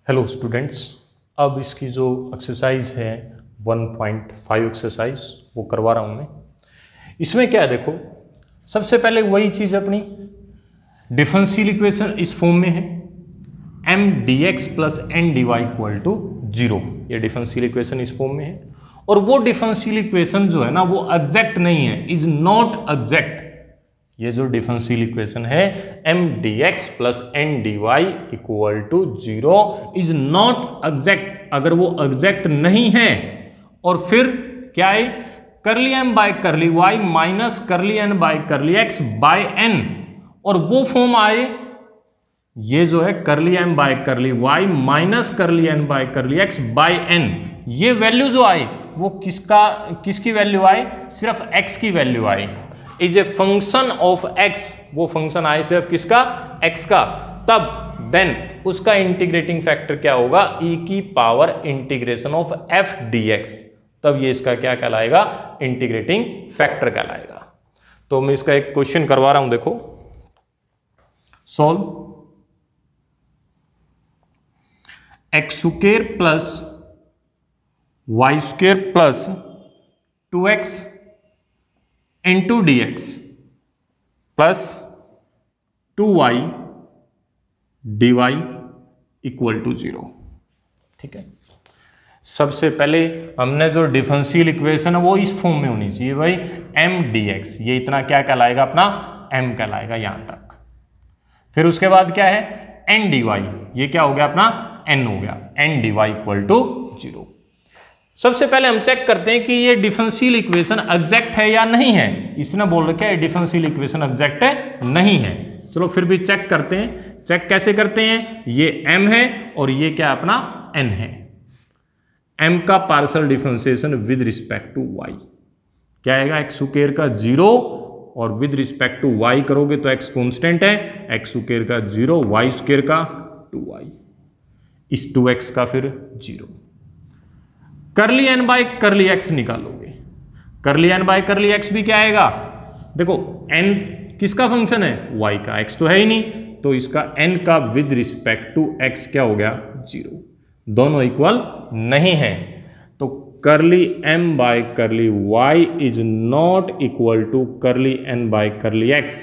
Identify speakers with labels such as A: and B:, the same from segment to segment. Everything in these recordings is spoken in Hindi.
A: हेलो स्टूडेंट्स, अब इसकी जो एक्सरसाइज है 1.5 एक्सरसाइज वो करवा रहा हूँ मैं। इसमें क्या है देखो, सबसे पहले वही चीज़ अपनी डिफरेंशियल इक्वेशन इस फॉर्म में है m dx plus n dy equal to 0। ये डिफरेंशियल इक्वेशन इस फॉर्म में है और वो डिफरेंशियल इक्वेशन जो है ना वो एग्जैक्ट नहीं है, इज नॉट एग्जैक्ट। ये जो डिफरेंशियल इक्वेशन है m dx plus n dy equal to 0 is not exact. अगर वो एग्जैक्ट नहीं है और फिर क्या है, curly m by curly y minus curly n by curly x by n, और वो फॉर्म आए ये जो है curly m by curly y minus curly n by curly x by n, ये वैल्यू जो आए वो किसकी वैल्यू आए, सिर्फ x की वैल्यू आए। Is a function of x, वो फंक्शन आए सिर्फ किसका, x का। तब देन उसका इंटीग्रेटिंग फैक्टर क्या होगा, e की power integration of f dx। तब ये इसका क्या कहलाएगा, इंटीग्रेटिंग फैक्टर कहलाएगा। तो मैं इसका एक क्वेश्चन करवा रहा हूं, देखो solve. X square plus y square plus 2x into d x plus 2y dy equal to 0। ठीक है, सबसे पहले हमने जो डिफरेंशियल इक्वेशन है वो इस फॉर्म में होनी चाहिए भाई, m dx, ये इतना क्या कहलाएगा, अपना m कहलाएगा यहां तक। फिर उसके बाद क्या है, n dy, ये क्या हो गया, अपना n हो गया, n dy इक्वल टू 0। सबसे पहले हम चेक करते हैं कि ये डिफरेंशियल इक्वेशन एग्जैक्ट है या नहीं है। इसने बोल रखा है डिफरेंशियल इक्वेशन एग्जैक्ट है, नहीं है। चलो फिर भी चेक करते हैं। चेक कैसे करते हैं, ये m है और ये क्या अपना n है। m का partial differentiation with respect to y क्या आएगा, एक्स स्क्वायर का 0 और विद रिस्पेक्ट टू y करोगे तो x कांस्टेंट है, एक्स स्क्वायर का 0, y स्क्वायर का 2y, इस 2x का फिर 0। करली n बाय करली x निकालोगे, करली n बाय करली x भी क्या आएगा, देखो n किसका फंक्शन है, y का, x तो है ही नहीं, तो इसका n का विद रिस्पेक्ट टू x क्या हो गया, 0। दोनों इक्वल नहीं है, तो curly m by curly y is not equal to curly n by curly x।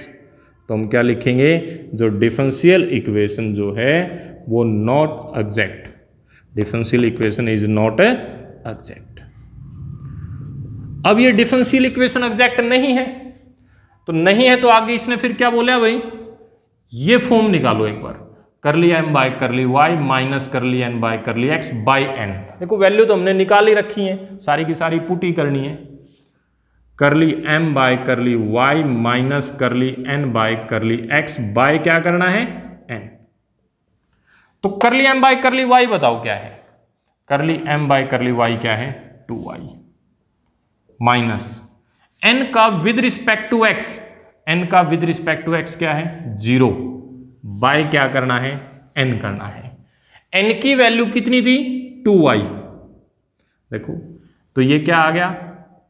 A: तो हम क्या लिखेंगे, जो डिफरेंशियल इक्वेशन जो है वो not exact, differential equation is not exact. अब ये डिफरेंशियल इक्वेशन एग्जैक्ट नहीं है, तो नहीं है तो आगे इसने फिर क्या बोला भाई, ये फॉर्म निकालो एक बार, curly m by curly y minus curly n by curly x by n। देखो वैल्यू तो हमने निकाल ही रखी है, सारी की सारी पुट ही करनी है। Curly m by curly y minus curly n by curly x by क्या करना है, n। तो curly m by curly y बताओ क्या है, curly m by curly y क्या है, 2y माइनस n का with respect to x, n का विद रिस्पेक्ट टू x क्या है, 0, बाय क्या करना है, n करना है। n की वैल्यू कितनी थी, 2y, देखो तो ये क्या आ गया,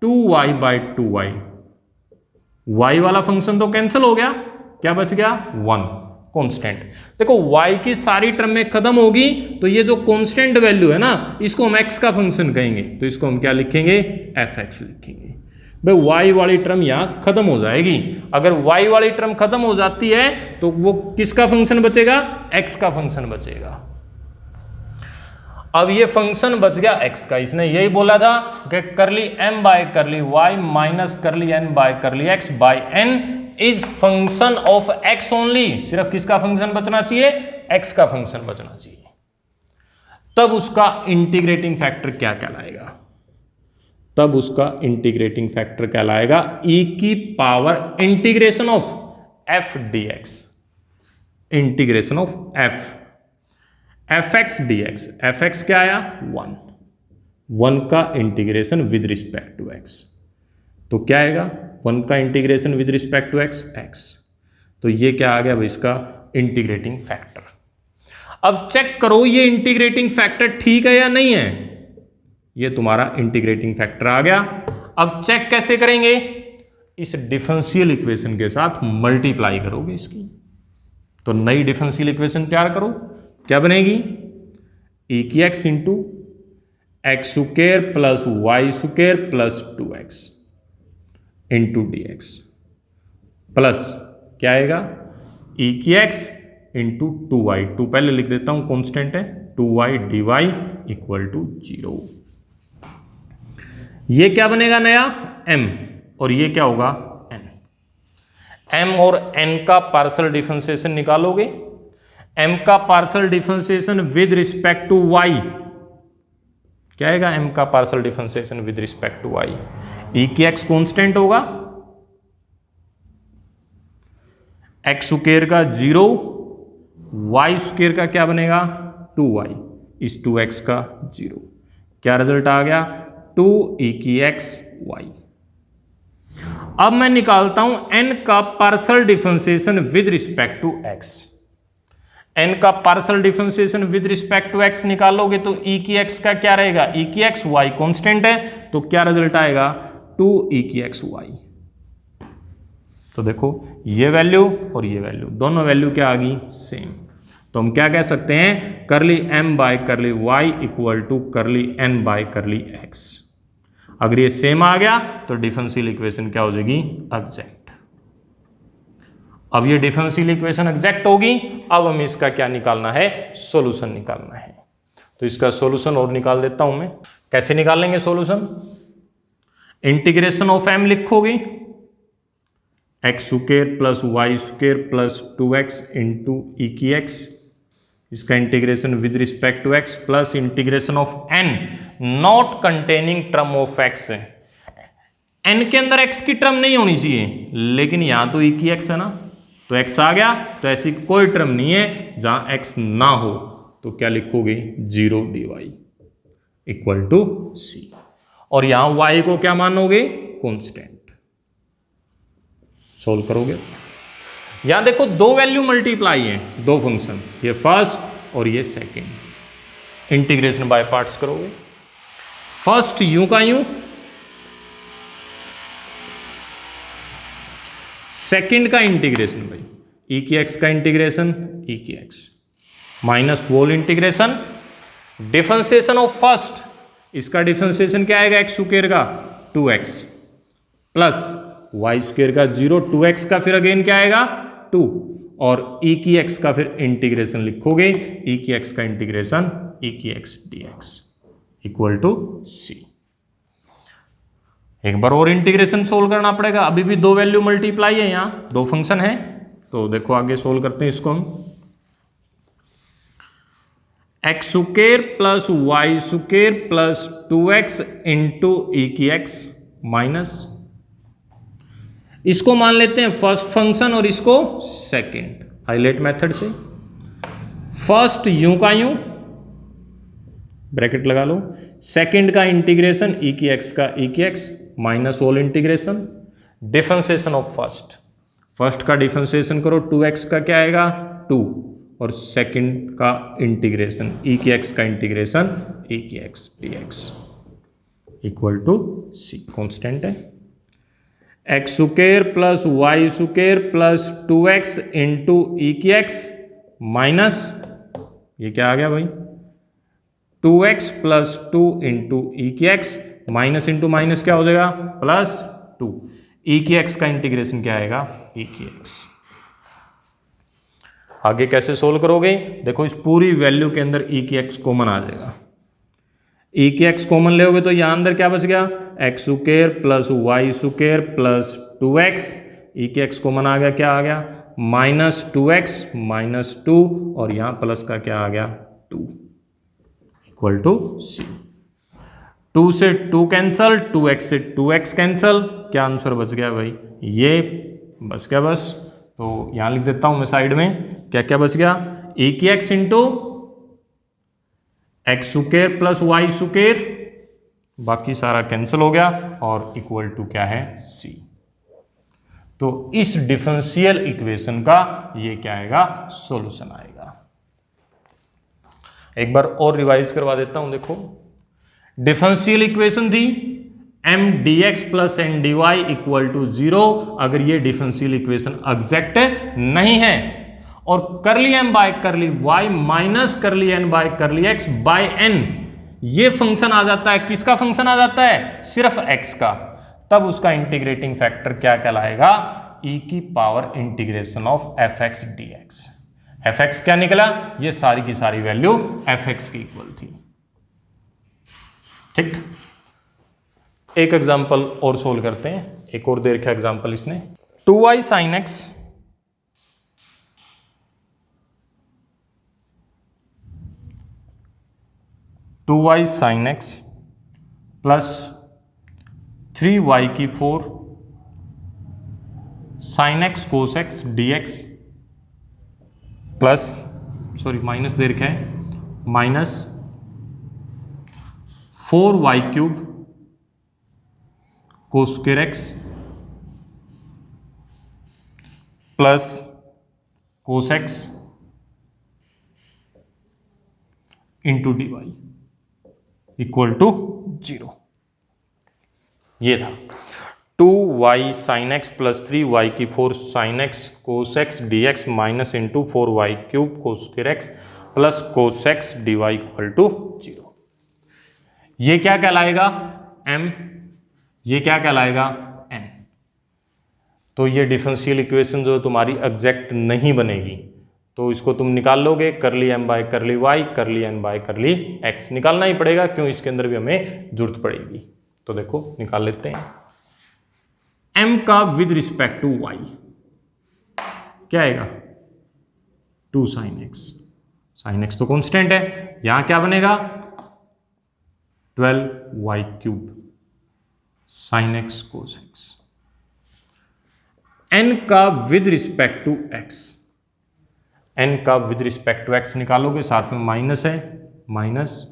A: 2y बाय 2y, y वाला फंक्शन तो कैंसिल हो गया, क्या बच गया, 1 कांस्टेंट। देखो y की सारी टर्म में खत्म होगी तो ये जो कांस्टेंट वैल्यू है ना, इसको हम x का फंक्शन कहेंगे, तो इसको हम क्या लिखेंगे, fx लिखेंगे। भाई y वाली टर्म यहां खत्म हो जाएगी, अगर y वाली टर्म खत्म हो जाती है तो वो किसका फंक्शन बचेगा, x का फंक्शन बचेगा। अब ये फंक्शन बच गया x का, इसने यही बोला था कि curly m by curly y minus curly n by curly x by n is function of x only. सिर्फ किसका फंक्शन बचना चाहिए, x का फंक्शन बचना चाहिए। तब उसका इंटीग्रेटिंग फैक्टर क्या कहलाएगा, तब उसका इंटीग्रेटिंग फैक्टर कहलाएगा e की power integration of f dx, integration of fx dx। fx क्या आया, 1 का integration with respect to x, तो क्या आएगा, 1 का integration with respect to x। तो ये क्या आ गया भाई, इसका इंटीग्रेटिंग फैक्टर। अब चेक करो ये इंटीग्रेटिंग फैक्टर ठीक है या नहीं है, ये तुम्हारा इंटीग्रेटिंग फैक्टर आ गया। अब चेक कैसे करेंगे, इस डिफरेंशियल इक्वेशन के साथ मल्टीप्लाई करोगे इसकी, तो नई डिफरेंशियल इक्वेशन तैयार करो, क्या बनेगी, ई की x into x square plus y square plus 2x into d x plus क्या आएगा ई की एक्स इंटू 2y, 2 पहले लिख देता हूं कॉन्स्टेंट है, 2y dy इक्वल टू 0। ये क्या बनेगा नया m और ये क्या होगा n। m और n का पार्शियल डिफरेंशिएशन निकालोगे, m का partial differentiation with respect to y क्या आएगा, m का partial differentiation with respect to y, e की x कांस्टेंट होगा, x स्क्वायर का 0, y स्क्वायर का क्या बनेगा 2y, इस 2x का 0, क्या रिजल्ट आ गया 2e की x y। अब मैं निकालता हूं n का partial differentiation with respect to x। n का partial differentiation with respect to x निकालोगे तो e की x का क्या रहेगा, e की x y कांस्टेंट है, तो क्या रिजल्ट आएगा 2e की x y। तो देखो ये वैल्यू और ये वैल्यू दोनों वैल्यू क्या आ गई सेम, तो हम क्या कह सकते हैं curly m by curly y equal to curly n by curly x। अगर ये सेम आ गया तो डिफरेंशियल इक्वेशन क्या हो जाएगी एग्जैक्ट। अब ये डिफरेंशियल इक्वेशन एग्जैक्ट होगी, अब हमें इसका क्या निकालना है सॉल्यूशन निकालना है। तो इसका सॉल्यूशन और निकाल देता हूं मैं, कैसे निकालेंगे सॉल्यूशन, इंटीग्रेशन ऑफ m लिखोगे x square plus y square plus 2x into e की x, इसका integration with respect to x plus integration of n not containing term of x। n के अंदर x की टर्म नहीं होनी चाहिए, लेकिन यहां तो e की x है ना, तो x आ गया, तो ऐसी कोई टर्म नहीं है जहां x ना हो, तो क्या लिखोगे 0 dy इक्वल टू c, और यहां y को क्या मानोगे कांस्टेंट। सोल्व करोगे, यहां देखो दो वैल्यू मल्टीप्लाई है, दो फंक्शन, ये फर्स्ट और ये सेकंड। इंटीग्रेशन बाय पार्ट्स करोगे, फर्स्ट यूं का यूं, सेकंड का इंटीग्रेशन भाई ई की एक्स का इंटीग्रेशन ई की x minus whole integration differentiation of first, इसका डिफरेंशिएशन क्या आएगा एक्स स्क्वायर का 2x प्लस वाई स्क्वायर का 0, 2x का फिर अगेन क्या आएगा 2, और e की x का फिर इंटीग्रेशन लिखोगे, e की x का इंटीग्रेशन e की x dx equal to c। एक बार और इंटीग्रेशन सोल्व करना पड़ेगा, अभी भी दो वैल्यू मल्टीप्लाई है, यहां दो फंक्शन है, तो देखो आगे सोल्व करते हैं इसको हम। X square plus y square plus 2x into e की x माइनस, इसको मान लेते हैं फर्स्ट फंक्शन और इसको सेकंड, हाईलाइट मेथड से। फर्स्ट यूं का यूं ब्रैकेट लगा लो, सेकंड का इंटीग्रेशन ई की एक्स का ई की x minus whole integration differentiation of first, first का डिफरेंशिएशन करो 2x का क्या आएगा 2, और सेकंड का इंटीग्रेशन ई की एक्स का इंटीग्रेशन ई की x dx equal to c, constant है। X square plus y square plus 2x into e की एक्स माइनस, ये क्या आ गया भाई 2x प्लस 2 इंटू ई की एक्स, माइनस इंटू माइनस क्या हो जाएगा प्लस 2, ई की एक्स का इंटीग्रेशन क्या आएगा ई की एक्स। आगे कैसे सोल्व करोगे, देखो इस पूरी वैल्यू के अंदर ई की एक्स कॉमन आ जाएगा, ई की एक्स कॉमन लोगे तो यहां अंदर क्या बच गया x square plus y square plus 2x, e की एक्स कॉमन आ गया, क्या आ गया माइनस 2x माइनस 2, और यहां प्लस का क्या आ गया 2 इक्वल टू c। 2 से 2 कैंसल, 2x से 2x कैंसल, क्या आंसर बच गया भाई ये बच गया बस। तो यहां लिख देता हूं मैं साइड में, क्या क्या बच गया ई की x into x square plus y square, बाकी सारा कैंसिल हो गया, और इक्वल टू क्या है c। तो इस डिफरेंशियल इक्वेशन का ये क्या आएगा सॉल्यूशन आएगा। एक बार और रिवाइज करवा देता हूं, देखो डिफरेंशियल इक्वेशन थी m dx plus n dy equal to 0, अगर ये डिफरेंशियल इक्वेशन एग्जैक्ट नहीं है और curly m by curly y minus curly n by curly x by n, ये फंक्शन आ जाता है, किसका फंक्शन आ जाता है? सिर्फ एक्स का, तब उसका इंटीग्रेटिंग फैक्टर क्या कहलाएगा? ई की power integration of F x D x. F x क्या निकला? ये सारी की सारी वैल्यू एफ एक्स की इक्वल थी। ठीक, एक एग्जांपल और सोल्व करते हैं, एक और देर का एग्जांपल इसने 2y sin x plus 3y की 4 sin x cos x dx plus minus दे रखा है minus 4y cube cos square x plus cos x into d y equal to 0। ये था 2y sin x plus 3y की 4 sin x cos x dx minus into 4y cube cos square x plus cos x dy equal to 0। ये क्या कहलाएगा? m, ये क्या कहलाएगा? n। तो ये डिफरेंशियल इक्वेशन जो तुम्हारी एग्जैक्ट नहीं बनेगी, तो इसको तुम निकाल लोगे, करली m बाय करली y, करली n बाय करली x निकालना ही पड़ेगा, क्यों? इसके अंदर भी हमें जरूरत पड़ेगी। तो देखो निकाल लेते हैं। m का विद रिस्पेक्ट टू y क्या आएगा? 2 sin x, sin x तो कांस्टेंट है, यहां क्या बनेगा? 12y cube sin x cos x। n का with respect to x, n का विद रिस्पेक्ट टू x निकालोगे, साथ में माइनस है, माइनस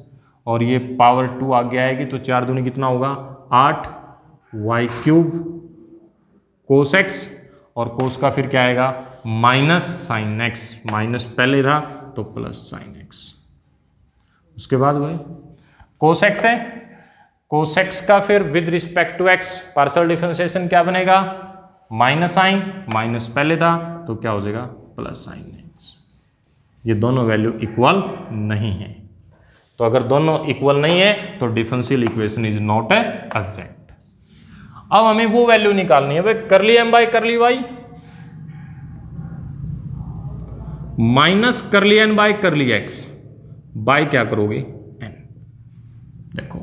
A: और ये पावर 2 आगे आएगी, तो 4 दूनी कितना होगा? 8 y क्यूब cos x और cos का फिर क्या आएगा? माइनस sin x, माइनस पहले था तो प्लस sin x। उसके बाद वही cos x है, cos x का फिर with respect to x partial differentiation क्या बनेगा? माइनस साइन, माइनस पहले था तो क्या हो जाएगा? Plus sign x। ये दोनों वैल्यू इक्वल नहीं है, तो अगर दोनों इक्वल नहीं है तो differential equation is not exact. अब हमें वो वैल्यू निकालनी है भाई, curly m by curly y minus curly n by curly x by क्या करोगे? एन। देखो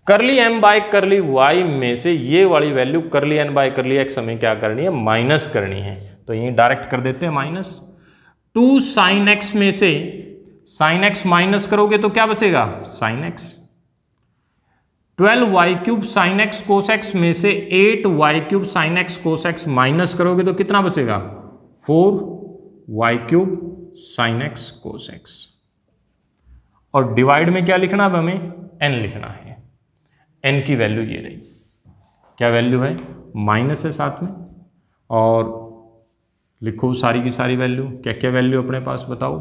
A: करली एम बाय करली वाई में से ये वाली वैल्यू करली एन बाय करली एक्स हमें क्या करनी है? माइनस करनी है, तो यही डायरेक्ट कर देते हैं माइनस। 2 साइन एक्स में से साइन एक्स माइनस करोगे तो क्या बचेगा? Sine x. 12y cube sine x cos x में से 8y cube sine x cos x minus करोगे तो कितना बचेगा? 4y cube sine x cos x. और डिवाइड में क्या लिखना है हमें? n लिखना है। n की वैल्यू ये रही, क्या वैल्यू है? माइनस है साथ में, और लिखो सारी की सारी वैल्यू। क्या क्या वैल्यू अपने पास बताओ?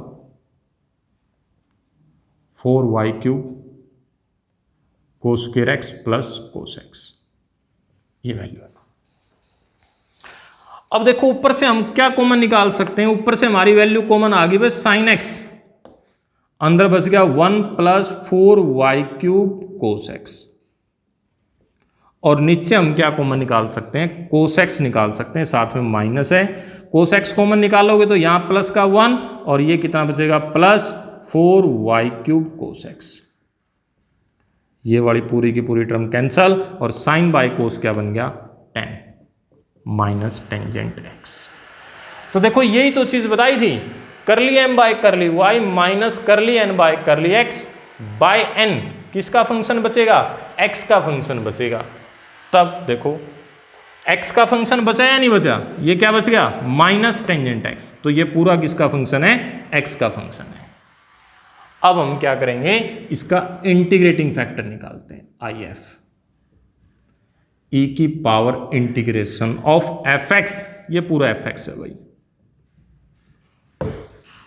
A: 4y cube cos square x plus cos x, ये वैल्यू है। अब देखो ऊपर से हम क्या कॉमन निकाल सकते हैं? ऊपर से हमारी वैल्यू कॉमन आ गई बस साइन एक्स, अंदर बच गया 1 plus 4y cube cos x, और नीचे हम क्या कॉमन निकाल सकते हैं? कोस एक्स निकाल सकते हैं, साथ में माइनस है। कोस एक्स कॉमन निकालोगे तो यहां प्लस का 1 और ये कितना बचेगा? Plus 4y cube cos x. ये वाली पूरी की पूरी टर्म कैंसल, और साइन बाय कोस क्या बन गया? tan minus tangent x. तो देखो यही तो चीज बताई थी, curly m by curly y minus curly n by curly x by n किसका फंक्शन बचेगा? एक्स का फंक्शन बचेगा। तब देखो x का फंक्शन बचा या नहीं बचा? ये क्या बच गया? Minus tangent x। तो ये पूरा किसका फंक्शन है? x का फंक्शन है। अब हम क्या करेंगे? इसका इंटीग्रेटिंग फैक्टर निकालते हैं, IF, e की पावर इंटीग्रेशन ऑफ fx, ये पूरा fx है भाई।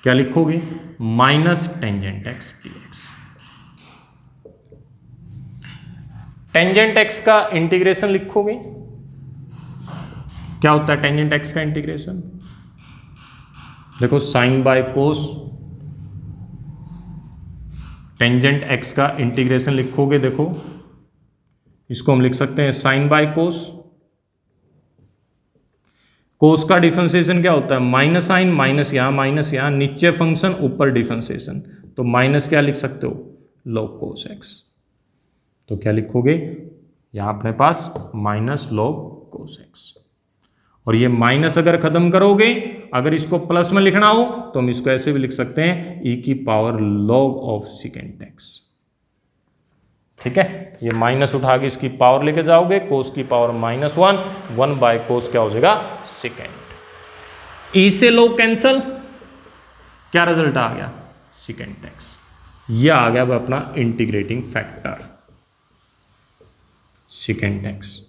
A: क्या लिखोगे? Minus tangent x dx। Tangent x का इंटीग्रेशन लिखोगे, क्या होता है टेंजेंट x का इंटीग्रेशन? देखो sine by cos, tangent x का इंटीग्रेशन लिखोगे, देखो इसको हम लिख सकते हैं साइन बाय कोस। कोस का डिफरेंशिएशन क्या होता है, माइनस साइन, माइनस यहां नीचे फंक्शन ऊपर डिफरेंशिएशन, तो माइनस क्या लिख सकते हो, लॉग कोस एक्स। तो क्या लिखोगे यहां अपने पास माइनस लॉग कोस एक्स, और ये माइनस अगर खत्म करोगे, अगर इसको प्लस में लिखना हो तो हम इसको ऐसे भी लिख सकते हैं ई की power log of second x. ठीक है, ये माइनस उठा के इसकी पावर लेके जाओगे, कोस की पावर -1, 1 बाय कोस क्या हो जाएगा सेकेंड। ई से लॉग कैंसल, क्या रिजल्ट आ गया सेकेंड एक्स। ये आ गया अपना इंटीग्रेटिंग फैक्टर सेकेंड एक्स।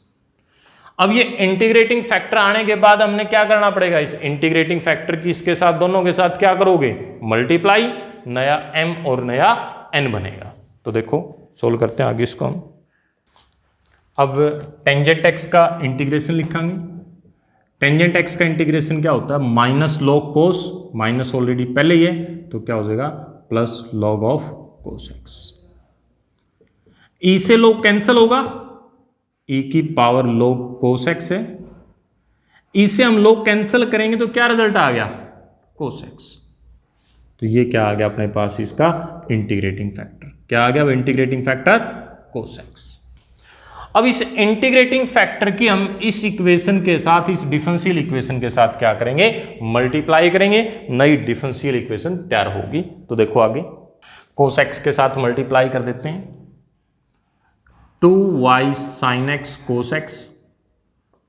A: अब ये इंटीग्रेटिंग फैक्टर आने के बाद हमने क्या करना पड़ेगा, इस इंटीग्रेटिंग फैक्टर की इसके साथ दोनों के साथ क्या करोगे, मल्टीप्लाई, नया m और नया n बनेगा। तो देखो सोल्व करते हैं आगे इसको हम। अब टेंजेंट एक्स का इंटीग्रेशन लिखांगे। टेंजेंट एक्स का इंटीग्रेशन क्या होता है, minus log cos, minus already पहले ही है तो क्या हो जाएगा plus log of cos x. E से लॉग कैंसिल होगा, ई की पावर log cos x है, ई से हम log कैंसिल करेंगे तो क्या रिजल्ट आ गया cos x। तो ये क्या आ गया अपने पास इसका इंटीग्रेटिंग फैक्टर, क्या आ गया वो इंटीग्रेटिंग फैक्टर cos x। अब इस इंटीग्रेटिंग फैक्टर की हम इस इक्वेशन के साथ, इस डिफरेंशियल इक्वेशन के साथ क्या करेंगे, मल्टीप्लाई करेंगे, नई डिफरेंशियल इक्वेशन तैयार होगी। तो देखो आगे cos x के साथ मल्टीप्लाई कर देते हैं, 2y sin x cos x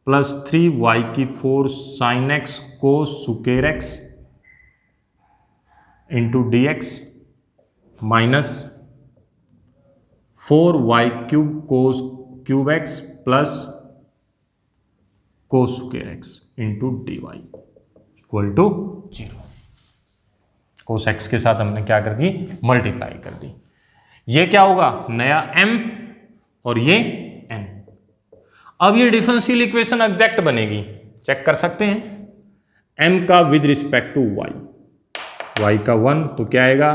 A: plus 3y की 4 sin x cos square x into d x minus 4y cube cos cube x plus cos square x into d y equal to 0। cos x के साथ हमने क्या कर दी, मल्टीप्लाई कर दी। ये क्या होगा नया m और ये n। अब ये डिफरेंशियल इक्वेशन एग्जैक्ट बनेगी, चेक कर सकते हैं। m का with respect to y, y का 1 तो क्या आएगा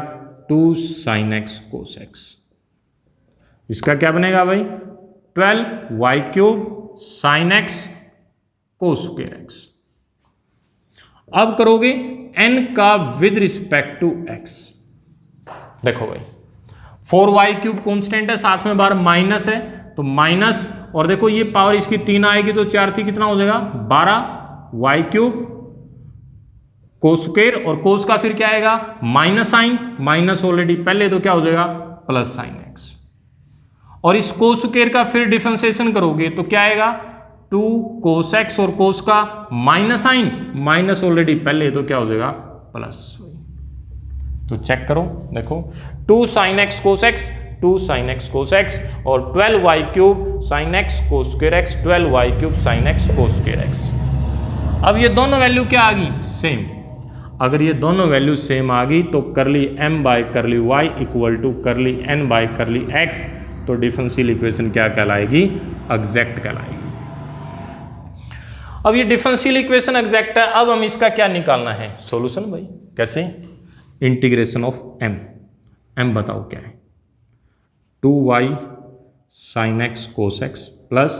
A: 2 sin x cos x। इसका क्या बनेगा भाई 12y cube sin x cos square x। अब करोगे n का विद रिस्पेक्ट टू x, देखो भाई 4y क्यूब कॉन्स्टेंट है, साथ में बार माइनस है तो माइनस, और देखो ये पावर इसकी 3 आएगी तो 4 थी कितना हो जाएगा 12 y क्यूब कोस स्क्वायर, और कोस का फिर क्या आएगा माइनस साइन, माइनस ऑलरेडी पहले तो क्या हो जाएगा प्लस साइन x, और इस कोस स्क्वायर का फिर डिफरेंशिएशन करोगे तो क्या आएगा 2 कोस x, और कोस का माइनस साइन, माइनस ऑलरेडी पहले तो क्या हो जाएगा प्लस। तो चेक करो देखो 2 sin x cos x, 2 sin x cos x और 12y cube sin x cos square x, 12y cube sin x cos square x। अब ये दोनों वैल्यू क्या आ गई सेम। अगर ये दोनों वैल्यू सेम आ गई तो curly m by curly y equal to curly n by curly x, तो डिफरेंशियल इक्वेशन क्या कहलाएगी एग्जैक्ट कहलाएगी। अब ये डिफरेंशियल इक्वेशन एग्जैक्ट है, अब हम इसका क्या निकालना है सॉल्यूशन भाई, कैसे इंटीग्रेशन ऑफ m, m बताओ क्या है 2y sin x cos x plus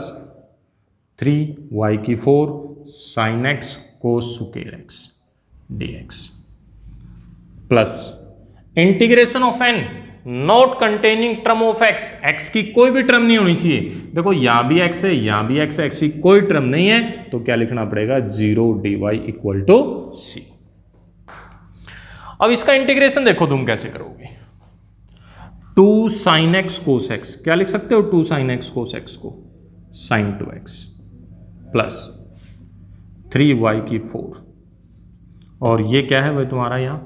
A: 3y की 4 sin x cos square x dx plus integration of n not containing term of x, x की कोई भी टर्म नहीं होनी चाहिए। देखो यहां भी x है, यहां भी x है, x की कोई टर्म नहीं है तो क्या लिखना पड़ेगा 0 dy इक्वल टू c। अब इसका इंटीग्रेशन देखो तुम कैसे करोगे, 2 sin x cos x क्या लिख सकते हो 2 sin x cos x को sin 2x प्लस 3y की 4, और ये क्या है भाई तुम्हारा यहां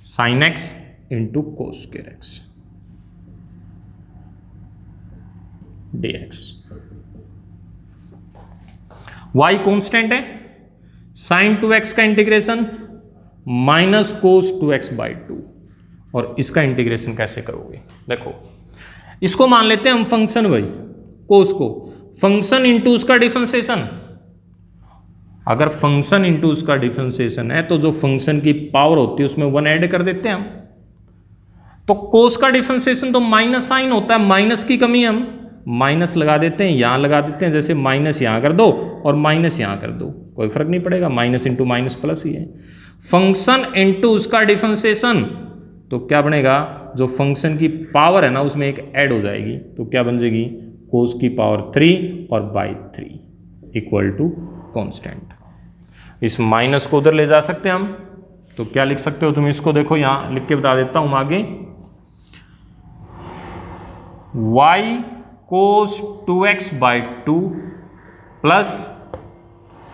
A: sin x into cos square x dx। y constant है, sin 2x का integration minus cos 2x by 2, और इसका इंटीग्रेशन कैसे करोगे देखो इसको मान लेते हैं हम फंक्शन भाई, कोस को फंक्शन इंटू उसका डिफरेंशिएशन, अगर फंक्शन इंटू उसका डिफरेंशिएशन है तो जो फंक्शन की पावर होती है उसमें 1 ऐड कर देते हैं हम। तो कोस का डिफरेंशिएशन तो माइनस साइन होता है, माइनस की कमी हम माइनस लगा देते हैं, यहां लगा देते हैं, जैसे माइनस यहां कर दो और माइनस यहां कर दो, कोई फर्क नहीं पड़ेगा, माइनस इंटू माइनस प्लस ही है। फंक्शन इंटू उसका डिफरेंशिएशन तो क्या बनेगा, जो फंक्शन की पावर है ना उसमें एक ऐड हो जाएगी, तो क्या बन जाएगी, कोस की पावर 3 और बाई 3 इक्वल टू कांस्टेंट। इस माइनस को उधर ले जा सकते हैं हम, तो क्या लिख सकते हो तुम इसको, देखो यहां लिख के बता देता हूं आगे, y cos 2x by 2 plus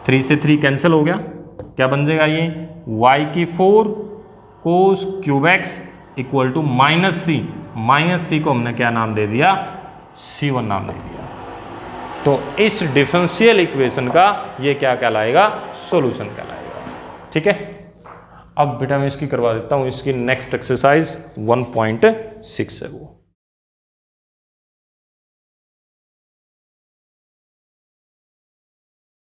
A: 3 से 3 कैंसिल हो गया, क्या बन जाएगा ये y की 4 cos cube x equal to minus C को हमने क्या नाम दे दिया, C1 नाम दे दिया। तो इस डिफरेंशियल इक्वेशन का ये क्या कहलाएगा, सॉल्यूशन कहलाएगा। ठीक है, अब बेटा मैं इसकी करवा देता हूं, इसकी नेक्स्ट एक्सरसाइज 1.6 है वो।